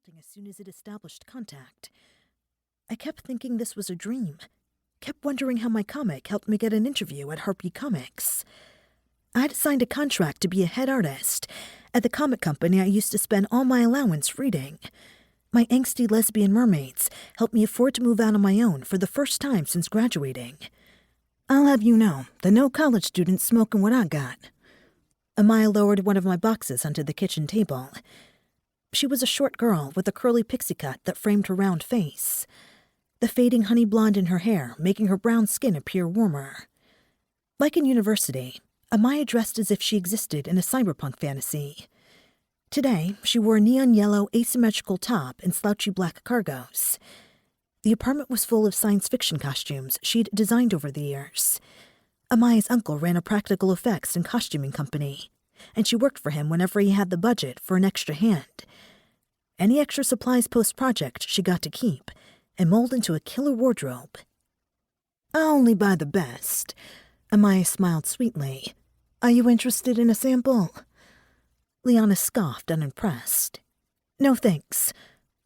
melting as soon as it established contact. I kept thinking this was a dream, kept wondering how my comic helped me get an interview at Harpy Comics. I'd signed a contract to be a head artist at the comic company I used to spend all my allowance reading. My angsty lesbian mermaids helped me afford to move out on my own for the first time since graduating. I'll have you know that no college student's smoking what I got. Amaya lowered one of my boxes onto the kitchen table. She was a short girl with a curly pixie cut that framed her round face, the fading honey blonde in her hair making her brown skin appear warmer. Like in university, Amaya dressed as if she existed in a cyberpunk fantasy. Today, she wore a neon yellow asymmetrical top and slouchy black cargos. The apartment was full of science fiction costumes she'd designed over the years. Amaya's uncle ran a practical effects and costuming company, and she worked for him whenever he had the budget for an extra hand. Any extra supplies post-project she got to keep and mold into a killer wardrobe. I only buy the best. Amaya smiled sweetly. Are you interested in a sample? Liana scoffed, unimpressed. No thanks.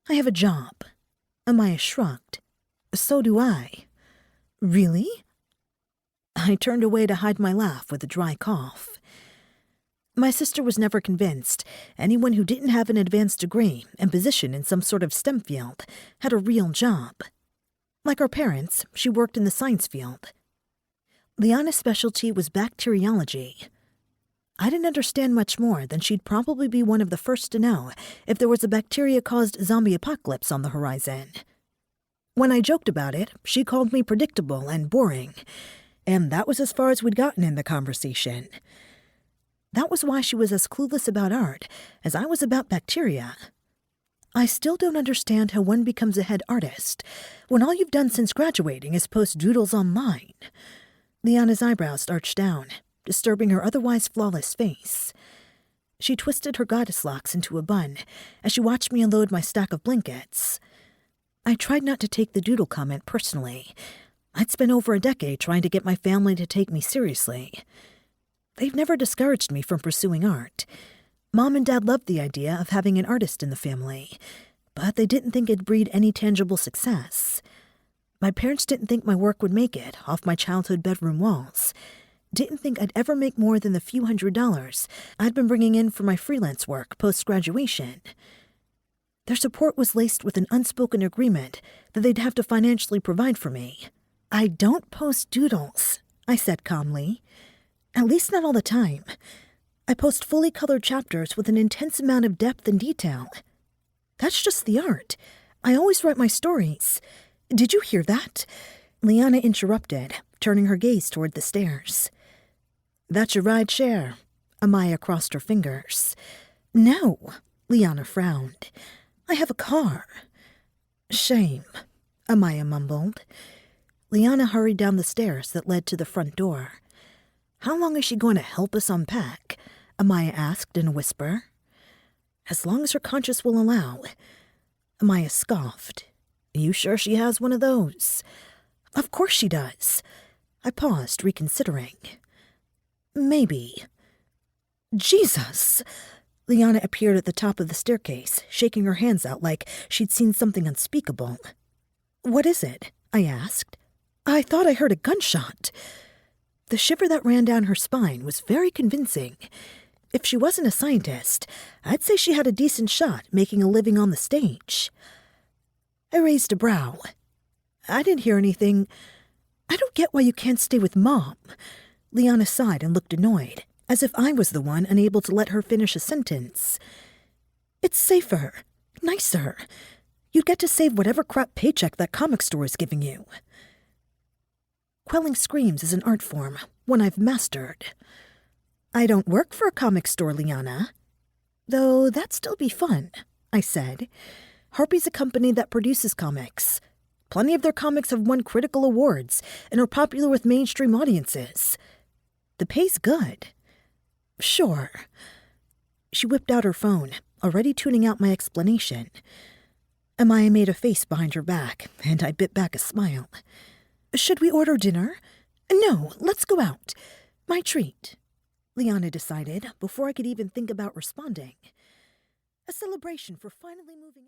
I have a job. Amaya shrugged. So do I. Really? I turned away to hide my laugh with a dry cough. My sister was never convinced anyone who didn't have an advanced degree and position in some sort of STEM field had a real job. Like our parents, she worked in the science field. Liana's specialty was bacteriology. I didn't understand much more than she'd probably be one of the first to know if there was a bacteria-caused zombie apocalypse on the horizon. When I joked about it, she called me predictable and boring, and that was as far as we'd gotten in the conversation. That was why she was as clueless about art as I was about bacteria. I still don't understand how one becomes a head artist when all you've done since graduating is post doodles online. Liana's eyebrows arched down, disturbing her otherwise flawless face. She twisted her goddess locks into a bun as she watched me unload my stack of blankets. I tried not to take the doodle comment personally. I'd spent over a decade trying to get my family to take me seriously. They've never discouraged me from pursuing art. Mom and Dad loved the idea of having an artist in the family, but they didn't think it'd breed any tangible success. My parents didn't think my work would make it off my childhood bedroom walls. Didn't think I'd ever make more than the few $100s I'd been bringing in for my freelance work post-graduation. Their support was laced with an unspoken agreement that they'd have to financially provide for me. I don't post doodles, I said calmly. At least not all the time. I post fully colored chapters with an intense amount of depth and detail. That's just the art. I always write my stories. Did you hear that? Liana interrupted, turning her gaze toward the stairs. That's your ride share. Amaya crossed her fingers. No, Liana frowned. I have a car. Shame, Amaya mumbled. Liana hurried down the stairs that led to the front door. How long is she going to help us unpack? Amaya asked in a whisper. As long as her conscience will allow. Amaya scoffed. You sure she has one of those? Of course she does. I paused, reconsidering. Maybe. Jesus! Liana appeared at the top of the staircase, shaking her hands out like she'd seen something unspeakable. What is it? I asked. I thought I heard a gunshot. The shiver that ran down her spine was very convincing. If she wasn't a scientist, I'd say she had a decent shot making a living on the stage. I raised a brow. I didn't hear anything. I don't get why you can't stay with Mom. Liana sighed and looked annoyed, as if I was the one unable to let her finish a sentence. It's safer, nicer. You'd get to save whatever crap paycheck that comic store is giving you. Quelling screams is an art form, one I've mastered. I don't work for a comic store, Liana. Though that'd still be fun, I said. Harpy's a company that produces comics. Plenty of their comics have won critical awards and are popular with mainstream audiences. The pay's good. Sure. She whipped out her phone, already tuning out my explanation. Amaya made a face behind her back, and I bit back a smile. Should we order dinner? No, let's go out. My treat, Liana decided before I could even think about responding. A celebration for finally moving out.